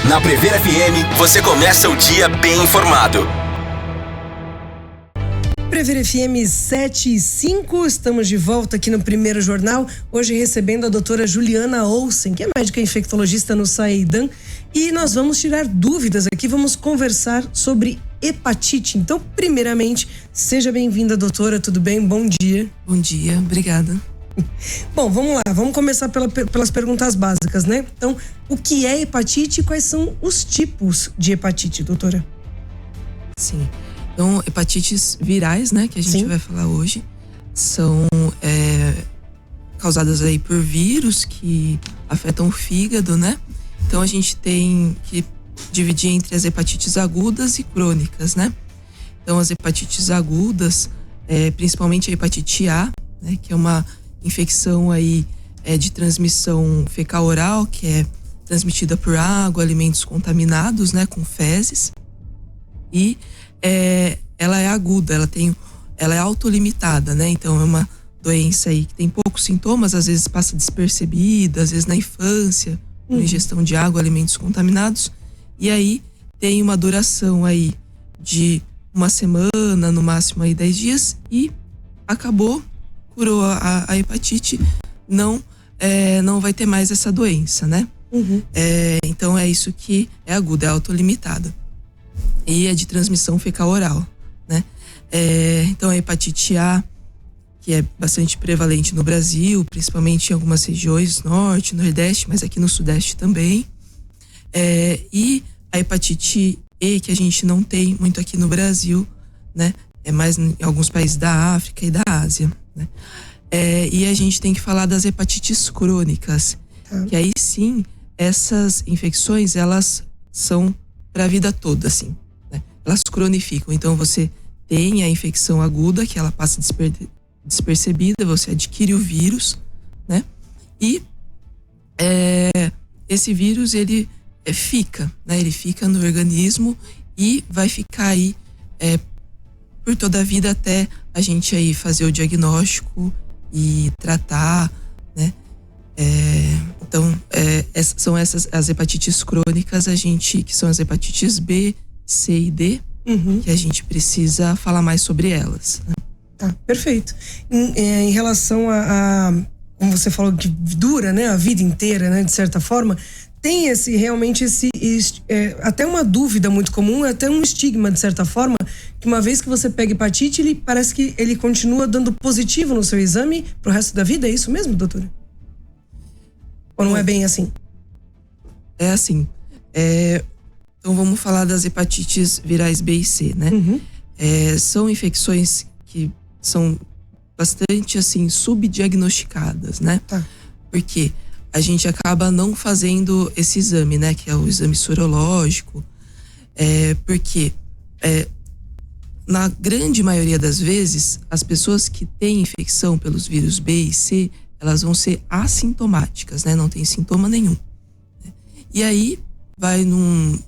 Na Prever FM, você começa o dia bem informado. Prever FM 7:05, estamos de volta aqui no Primeiro Jornal, hoje recebendo a doutora Juliana Olsen, que é médica infectologista no Saeidan, e nós vamos tirar dúvidas aqui, vamos conversar sobre hepatite. Então, primeiramente, seja bem-vinda, doutora, tudo bem? Bom dia. Bom dia, obrigada. Bom, vamos lá, vamos começar pelas perguntas básicas, né? Então, o que é hepatite e quais são os tipos de hepatite, doutora? Sim, então hepatites virais, né, que a gente vai falar hoje, são causadas aí por vírus que afetam o fígado, né? Então a gente tem que dividir entre as hepatites agudas e crônicas, né? Então as hepatites agudas, principalmente a hepatite A, né, que é uma infecção aí de transmissão fecal-oral, que é transmitida por água, alimentos contaminados, né, com fezes. E ela é aguda, ela é autolimitada, né? Então é uma doença aí que tem poucos sintomas, às vezes passa despercebida, às vezes na infância, com ingestão de água, alimentos contaminados. E aí tem uma duração aí de uma semana, no máximo aí 10 dias, e acabou, curou a hepatite, não vai ter mais essa doença, né? Então é isso que é aguda, é autolimitada. E é de transmissão fecal-oral, né? Então a hepatite A, que é bastante prevalente no Brasil, principalmente em algumas regiões, norte, nordeste, mas aqui no sudeste também. E a hepatite E, que a gente não tem muito aqui no Brasil, né? É mais em alguns países da África e da Ásia, né? E a gente tem que falar das hepatites crônicas, que aí sim, essas infecções, elas são para a vida toda, assim, né? Elas cronificam, então você tem a infecção aguda, que ela passa despercebida, você adquire o vírus, né? E esse vírus, ele fica, né? Ele fica no organismo e vai ficar aí por toda a vida até a gente aí fazer o diagnóstico e tratar, né? Então, são essas as hepatites crônicas, que são as hepatites B, C e D, que a gente precisa falar mais sobre elas, né? Tá, perfeito. Em relação como você falou, que dura, né, a vida inteira, né, de certa forma, tem realmente até uma dúvida muito comum, até um estigma, de certa forma, que uma vez que você pega hepatite, parece que ele continua dando positivo no seu exame pro resto da vida, é isso mesmo, doutora? Ou não é bem assim? É assim. Então vamos falar das hepatites virais B e C, né? São infecções que são bastante, assim, subdiagnosticadas, né? Tá. Porque a gente acaba não fazendo esse exame, né? Que é o exame sorológico. Porque na grande maioria das vezes, as pessoas que têm infecção pelos vírus B e C, elas vão ser assintomáticas, né? Não tem sintoma nenhum. E aí, vai no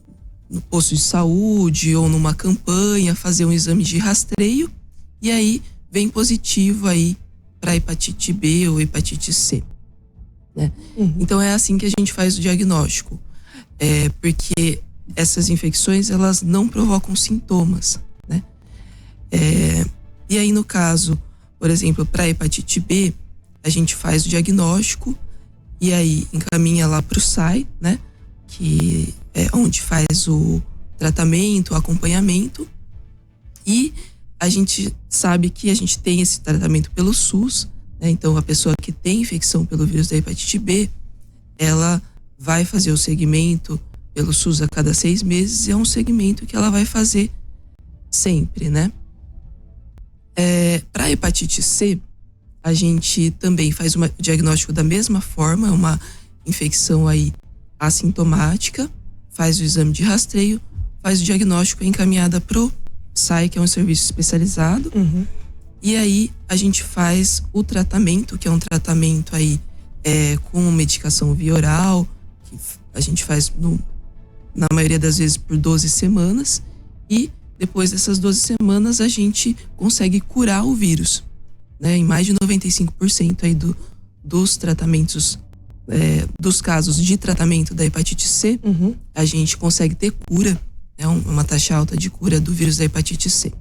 posto de saúde ou numa campanha fazer um exame de rastreio e aí vem positivo aí para hepatite B ou hepatite C, né? Então é assim que a gente faz o diagnóstico, porque essas infecções, elas não provocam sintomas, né? E aí, no caso, por exemplo, para hepatite B, a gente faz o diagnóstico e aí encaminha lá para o SAI, né? Que é onde faz o tratamento, o acompanhamento, e a gente sabe que a gente tem esse tratamento pelo SUS, né? Então a pessoa que tem infecção pelo vírus da hepatite B, ela vai fazer o segmento pelo SUS a cada 6 meses, e é um segmento que ela vai fazer sempre, né? Para hepatite C, a gente também faz o diagnóstico da mesma forma, é uma infecção aí assintomática, faz o exame de rastreio, faz o diagnóstico, é encaminhada pro SAI, que é um serviço especializado, e aí a gente faz o tratamento, que é um tratamento aí com medicação via oral, que a gente faz na maioria das vezes por 12 semanas, e depois dessas 12 semanas a gente consegue curar o vírus, né? Em mais de 95% aí dos tratamentos dos casos de tratamento da hepatite C, a gente consegue ter cura, né, uma taxa alta de cura do vírus da hepatite C.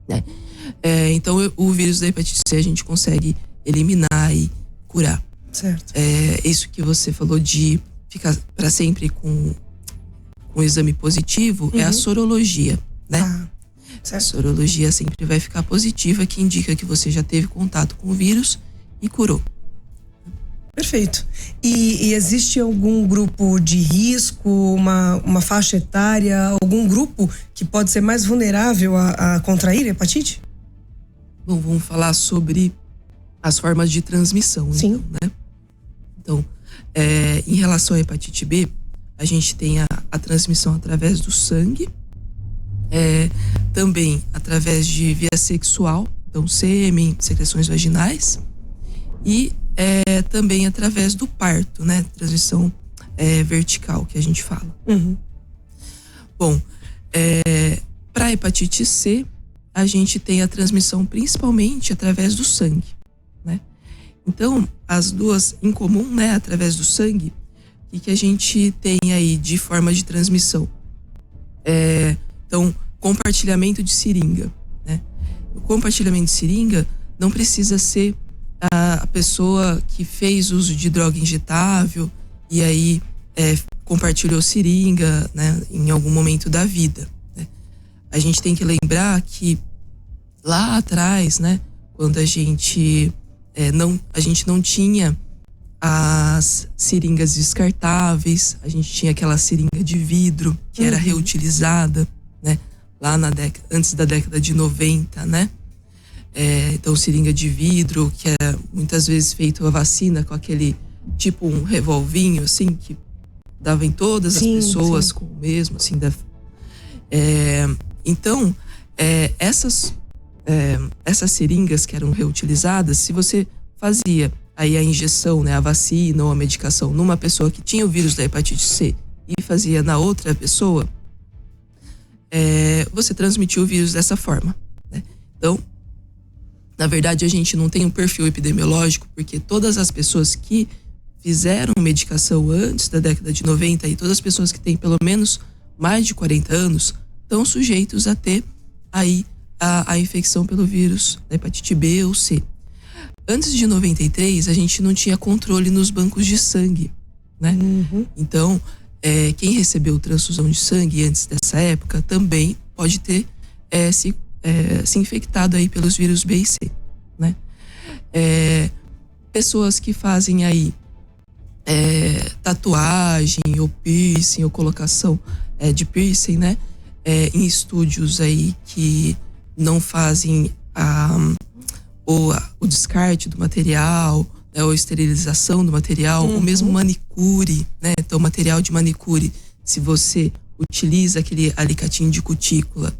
Né? Então, o vírus da hepatite C a gente consegue eliminar e curar. Certo. Isso que você falou de ficar para sempre com o exame positivo é a sorologia, né? A sorologia sempre vai ficar positiva, que indica que você já teve contato com o vírus e curou. Perfeito. E existe algum grupo de risco, uma faixa etária, algum grupo que pode ser mais vulnerável a contrair hepatite? Bom, vamos falar sobre as formas de transmissão. Sim. Então, né? Então, em relação à hepatite B, a gente tem a transmissão através do sangue, também através de via sexual, então sêmen, secreções vaginais, e também através do parto, né? Transmissão vertical, que a gente fala. Bom, para a hepatite C, a gente tem a transmissão principalmente através do sangue, né? Então, as duas em comum, né? Através do sangue, o que a gente tem aí de forma de transmissão? Então, compartilhamento de seringa, né? O compartilhamento de seringa não precisa ser a pessoa que fez uso de droga injetável e aí compartilhou seringa, né, em algum momento da vida, né? A gente tem que lembrar que lá atrás, né, quando a gente não tinha as seringas descartáveis, a gente tinha aquela seringa de vidro que era reutilizada, né, lá antes da década de 90, né? Então, seringa de vidro, que é muitas vezes feito a vacina com aquele tipo um revolvinho, assim, que dava em todas as pessoas com o mesmo, assim. Então, essas seringas que eram reutilizadas, se você fazia aí a injeção, né, a vacina ou a medicação numa pessoa que tinha o vírus da hepatite C e fazia na outra pessoa, você transmitiu o vírus dessa forma, né? Então, na verdade, a gente não tem um perfil epidemiológico, porque todas as pessoas que fizeram medicação antes da década de 90 e todas as pessoas que têm pelo menos mais de 40 anos estão sujeitos a ter aí a infecção pelo vírus da hepatite B ou C. Antes de 93, a gente não tinha controle nos bancos de sangue, né? Então, quem recebeu transfusão de sangue antes dessa época também pode ter se infectado aí pelos vírus B e C, né? Pessoas que fazem aí tatuagem ou piercing ou colocação de piercing, né? Em estúdios aí que não fazem o descarte do material, né, ou esterilização do material, ou mesmo manicure, né? Então, material de manicure, se você utiliza aquele alicatinho de cutícula,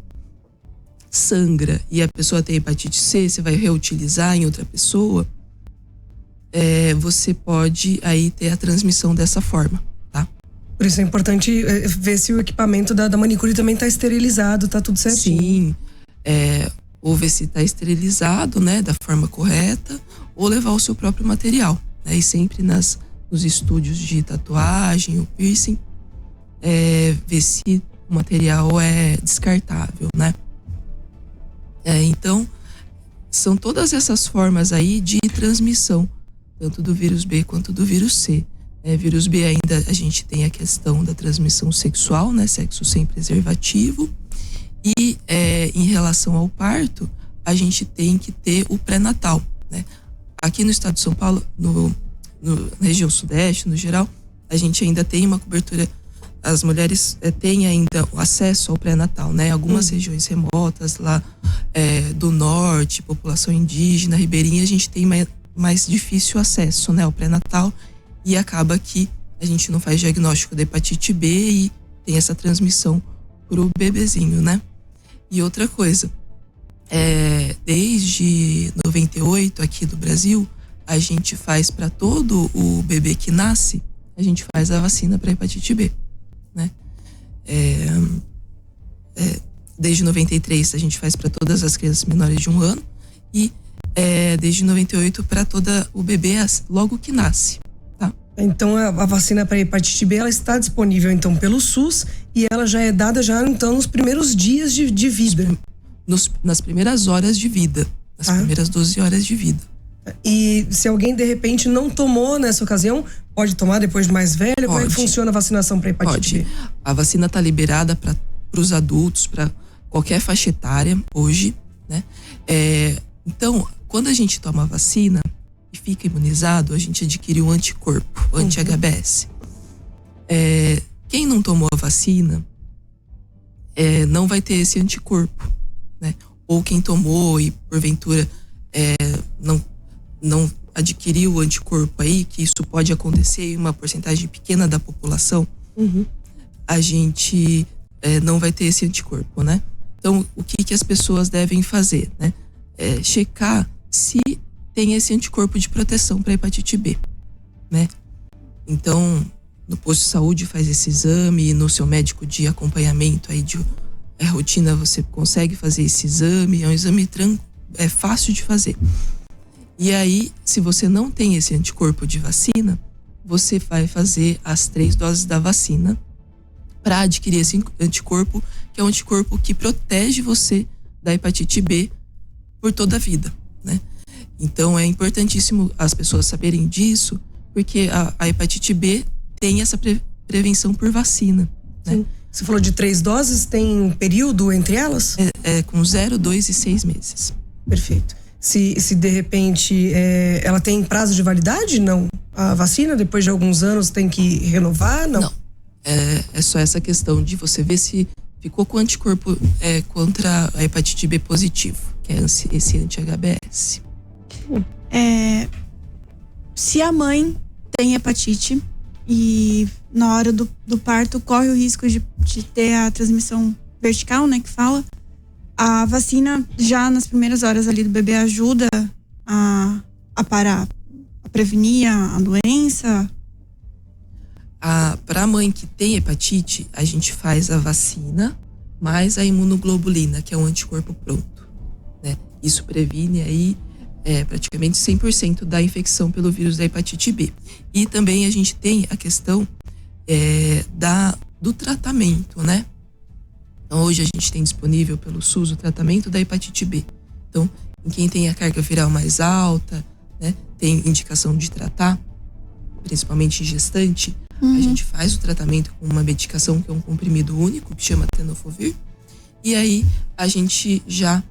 sangra e a pessoa tem hepatite C, você vai reutilizar em outra pessoa, você pode aí ter a transmissão dessa forma, tá? Por isso é importante ver se o equipamento da manicure também está esterilizado, tá tudo certinho. Sim, ou ver se está esterilizado, né, da forma correta, ou levar o seu próprio material, né? E sempre nos estúdios de tatuagem ou piercing, ver se o material é descartável, né? Então, são todas essas formas aí de transmissão, tanto do vírus B quanto do vírus C. Vírus B ainda a gente tem a questão da transmissão sexual, né? Sexo sem preservativo. E em relação ao parto, a gente tem que ter o pré-natal, né? Aqui no estado de São Paulo, na região sudeste, no geral, a gente ainda tem uma cobertura. As mulheres têm ainda o acesso ao pré-natal, né? Algumas regiões remotas lá do norte, população indígena, ribeirinha, a gente tem mais difícil acesso, né, ao pré-natal, e acaba que a gente não faz diagnóstico da hepatite B e tem essa transmissão pro bebezinho, né? E outra coisa, desde 98 aqui do Brasil, a gente faz para todo o bebê que nasce, a gente faz a vacina para hepatite B, né? Desde 93 a gente faz para todas as crianças menores de 1 ano e desde 98 para toda o bebê logo que nasce, tá? Então a vacina para hepatite B ela está disponível então pelo SUS e ela já é dada já então nos primeiros dias de vida. Nas primeiras horas de vida, nas primeiras 12 horas de vida. E se alguém de repente não tomou nessa ocasião, pode tomar depois de mais velho? Como é que funciona a vacinação para hepatite B? A vacina está liberada para os adultos, para qualquer faixa etária hoje, né? Então, quando a gente toma a vacina e fica imunizado, a gente adquire um anticorpo, o anti-HBS. Quem não tomou a vacina não vai ter esse anticorpo, né? Ou quem tomou e porventura não adquiriu o anticorpo aí, que isso pode acontecer em uma porcentagem pequena da população, a gente não vai ter esse anticorpo, né? Então, o que as pessoas devem fazer, né? Checar se tem esse anticorpo de proteção para hepatite B, né? Então, no posto de saúde faz esse exame e no seu médico de acompanhamento aí de rotina você consegue fazer esse exame, é um exame fácil de fazer. E aí, se você não tem esse anticorpo de vacina, você vai fazer as 3 doses da vacina para adquirir esse anticorpo, que é um anticorpo que protege você da hepatite B por toda a vida, né? Então é importantíssimo as pessoas saberem disso, porque a hepatite B tem essa prevenção por vacina, né? Sim. Você falou de 3 doses, tem período entre elas? Com 0, 2 e 6 meses. Perfeito. Se de repente ela tem prazo de validade? Não. A vacina, depois de alguns anos, tem que renovar? Não. É só essa questão de você ver se ficou com anticorpo contra a hepatite B positivo, que é esse anti-HBS. Se a mãe tem hepatite e na hora do parto corre o risco de ter a transmissão vertical, né, que fala, a vacina já nas primeiras horas ali do bebê ajuda a parar, a prevenir a doença? Para a mãe que tem hepatite, a gente faz a vacina mais a imunoglobulina, que é um anticorpo pronto, né? Isso previne aí praticamente 100% da infecção pelo vírus da hepatite B. E também a gente tem a questão do tratamento, né? Então, hoje a gente tem disponível pelo SUS o tratamento da hepatite B. Então, em quem tem a carga viral mais alta, né, tem indicação de tratar, principalmente em gestante, a gente faz o tratamento com uma medicação que é um comprimido único, que chama tenofovir, e aí a gente já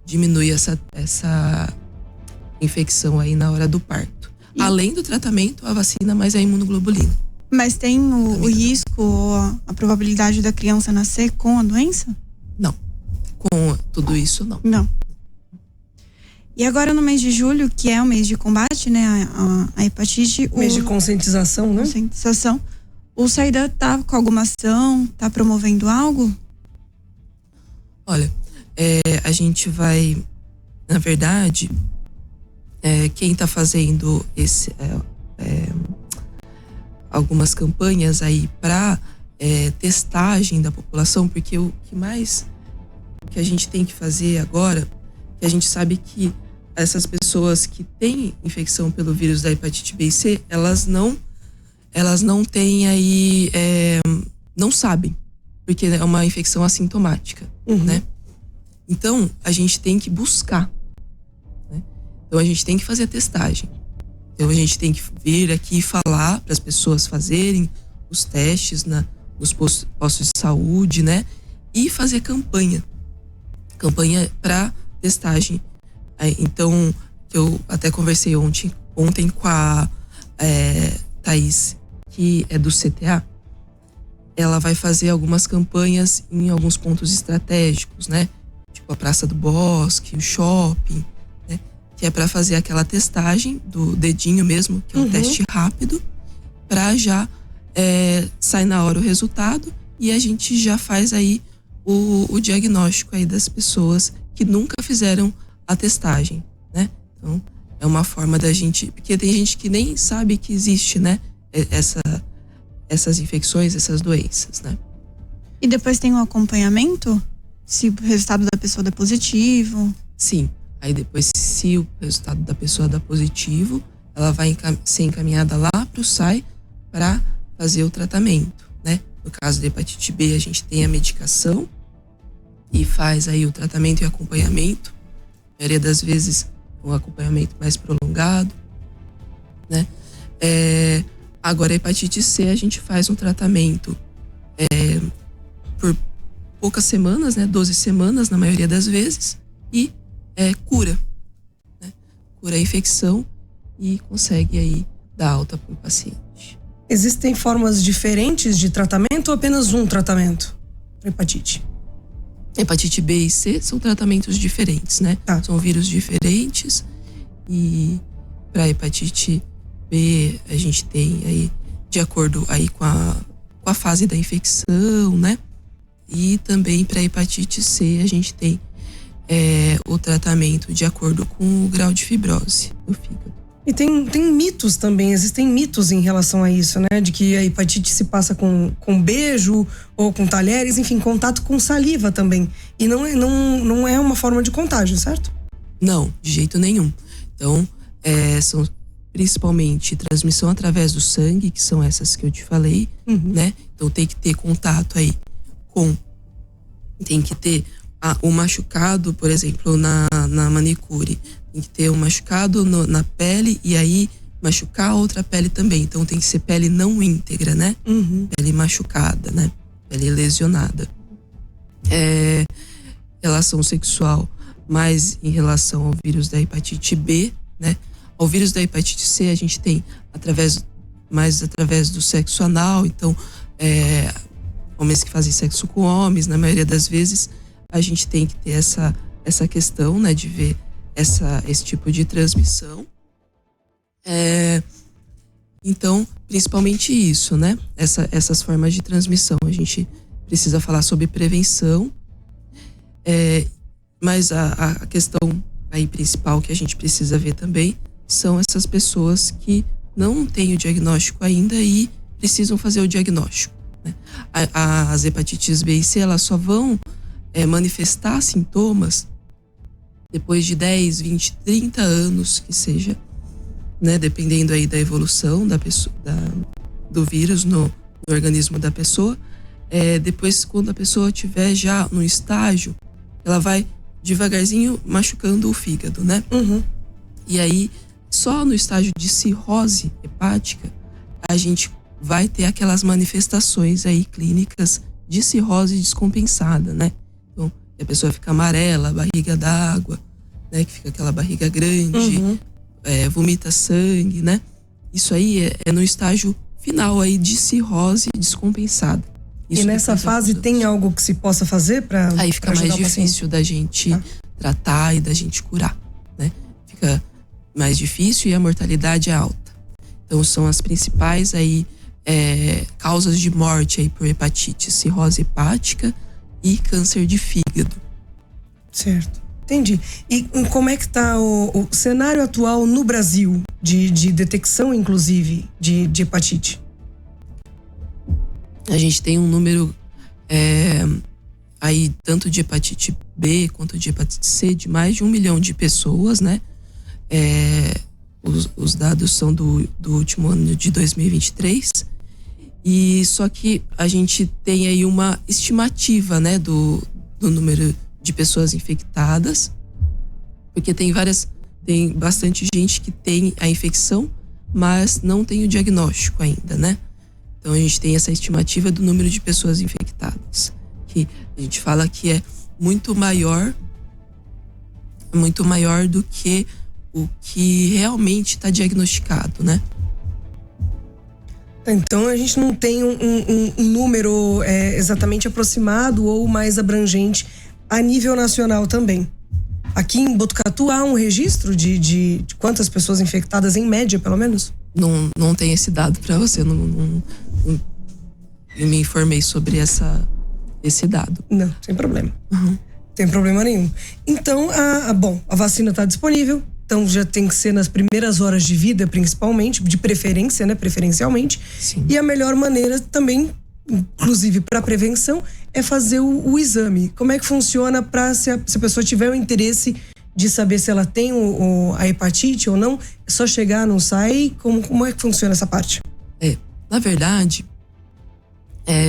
diminui essa infecção aí na hora do parto. Além do tratamento, a vacina mais a imunoglobulina. Mas tem o risco ou a probabilidade da criança nascer com a doença? Não. Com tudo isso, não. Não. E agora no mês de julho, que é o mês de combate, né, a hepatite... Mês de conscientização, né? Conscientização. O Saída tá com alguma ação, tá promovendo algo? Olha, a gente vai, na verdade, quem tá fazendo algumas campanhas aí para testagem da população, porque o que a gente tem que fazer agora, que a gente sabe que essas pessoas que têm infecção pelo vírus da hepatite B e C, elas não têm aí, não sabem, porque é uma infecção assintomática, né? Então, a gente tem que buscar, né? Então, a gente tem que fazer a testagem. Então, a gente tem que vir aqui e falar para as pessoas fazerem os testes nos postos de saúde, né? E fazer campanha para testagem. Então, eu até conversei ontem com a Thaís, que é do CTA. Ela vai fazer algumas campanhas em alguns pontos estratégicos, né? Tipo a Praça do Bosque, o shopping, né? Que é para fazer aquela testagem do dedinho mesmo, que é um teste rápido, para já sair na hora o resultado e a gente já faz aí o diagnóstico aí das pessoas que nunca fizeram a testagem, né? Então, é uma forma da gente... Porque tem gente que nem sabe que existe, né? Essas infecções, essas doenças, né? E depois tem um acompanhamento? Se o resultado da pessoa dá positivo? Sim. Aí depois, se o resultado da pessoa dá positivo, ela vai ser encaminhada lá para o SAI para fazer o tratamento, né? No caso da hepatite B, a gente tem a medicação e faz aí o tratamento e acompanhamento. A maioria das vezes, um acompanhamento mais prolongado, né? Agora, a hepatite C, a gente faz um tratamento por poucas semanas, né? 12 semanas, na maioria das vezes, e cura, né? Cura a infecção e consegue aí dar alta para o paciente. Existem formas diferentes de tratamento ou apenas um tratamento para hepatite? Hepatite B e C são tratamentos diferentes, né? São vírus diferentes e para hepatite B a gente tem aí, de acordo aí com a fase da infecção, né? E também para hepatite C a gente tem o tratamento de acordo com o grau de fibrose do fígado. E tem mitos também, existem mitos em relação a isso, né? De que a hepatite se passa com beijo ou com talheres, enfim, contato com saliva também. E não é uma forma de contágio, certo? Não, de jeito nenhum. Então, são principalmente transmissão através do sangue, que são essas que eu te falei, né? Então tem que ter contato aí tem que ter o machucado, por exemplo, na manicure. Tem que ter um machucado na pele e aí machucar a outra pele também. Então tem que ser pele não íntegra, né? Pele machucada, né? Pele lesionada. Relação sexual, mais em relação ao vírus da hepatite B, né? Ao vírus da hepatite C a gente tem através do sexo anal. Então, homens que fazem sexo com homens, na maioria das vezes, a gente tem que ter essa questão, né? De ver esse tipo de transmissão. Então, principalmente isso, né? Essas formas de transmissão. A gente precisa falar sobre prevenção, mas a questão aí principal que a gente precisa ver também são essas pessoas que não têm o diagnóstico ainda e precisam fazer o diagnóstico, né? As hepatites B e C, elas só vão manifestar sintomas depois de 10, 20, 30 anos, que seja, né? Dependendo aí da evolução da pessoa, do vírus no organismo da pessoa. Depois, quando a pessoa estiver já no estágio, ela vai devagarzinho machucando o fígado, né? E aí, só no estágio de cirrose hepática, a gente vai ter aquelas manifestações aí clínicas de cirrose descompensada, né? Então, a pessoa fica amarela, barriga d'água, né? Que fica aquela barriga grande, vomita sangue, né? Isso aí é no estágio final aí de cirrose descompensada. Isso, e nessa fase tem algo que se possa fazer para aí fica mais difícil da gente tratar e da gente curar, né? Fica mais difícil e a mortalidade é alta. Então são as principais aí causas de morte aí por hepatite: cirrose hepática e câncer de fígado. Certo, entendi. E como é que está o cenário atual no Brasil de detecção, inclusive, de hepatite? A gente tem um número aí tanto de hepatite B quanto de hepatite C de mais de 1 milhão de pessoas, né? Os dados são do último ano de 2023. E só que a gente tem aí uma estimativa, né, do número de pessoas infectadas, porque tem bastante gente que tem a infecção, mas não tem o diagnóstico ainda, né? Então a gente tem essa estimativa do número de pessoas infectadas, que a gente fala que é muito maior do que o que realmente está diagnosticado, né? Então a gente não tem um número exatamente aproximado ou mais abrangente a nível nacional também. Aqui em Botucatu há um registro de quantas pessoas infectadas em média, pelo menos? Não tem esse dado para você, não me informei sobre esse dado. Não, sem problema. Sem problema nenhum. Então, a vacina está disponível. Então já tem que ser nas primeiras horas de vida, principalmente, de preferência, né? Preferencialmente. Sim. E a melhor maneira também, inclusive para prevenção, é fazer o exame. Como é que funciona para se a pessoa tiver o interesse de saber se ela tem a hepatite ou não? É só chegar no SAI? Como é que funciona essa parte? Na verdade,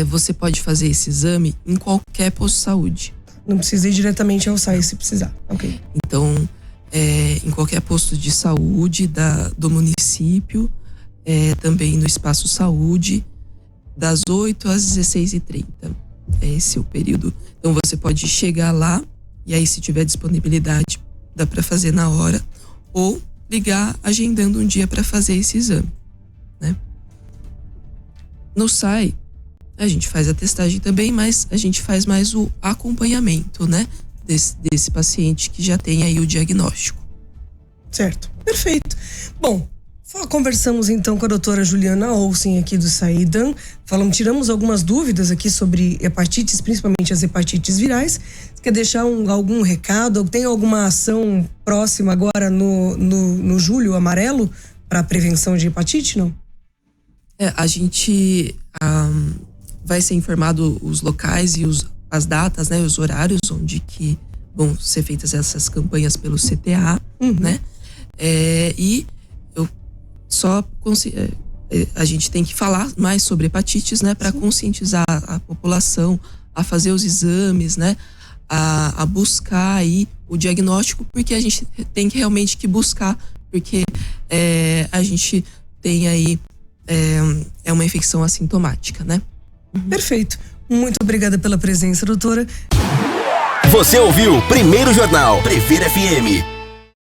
você pode fazer esse exame em qualquer posto de saúde. Não precisa ir diretamente ao SAI se precisar. Ok. Então, em qualquer posto de saúde do município, também no Espaço Saúde, das 8 às 16h30. Esse é o período. Então, você pode chegar lá e aí, se tiver disponibilidade, dá para fazer na hora, ou ligar agendando um dia para fazer esse exame, né? No SAI, a gente faz a testagem também, mas a gente faz mais o acompanhamento, né? Desse paciente que já tem aí o diagnóstico. Certo, perfeito. Bom, conversamos então com a doutora Juliana Olsen aqui do SAIDAN. Tiramos algumas dúvidas aqui sobre hepatites, principalmente as hepatites virais. Você quer deixar algum recado? Tem alguma ação próxima agora no Julho Amarelo para prevenção de hepatite, não? A gente vai ser informado os locais e as datas, né, os horários onde que vão ser feitas essas campanhas pelo CTA, né? E a gente tem que falar mais sobre hepatites, né, para conscientizar a população a fazer os exames, né, a buscar aí o diagnóstico, porque a gente tem que realmente buscar, porque a gente tem aí uma infecção assintomática, né? Perfeito. Muito obrigada pela presença, doutora. Você ouviu Primeiro Jornal Previr FM.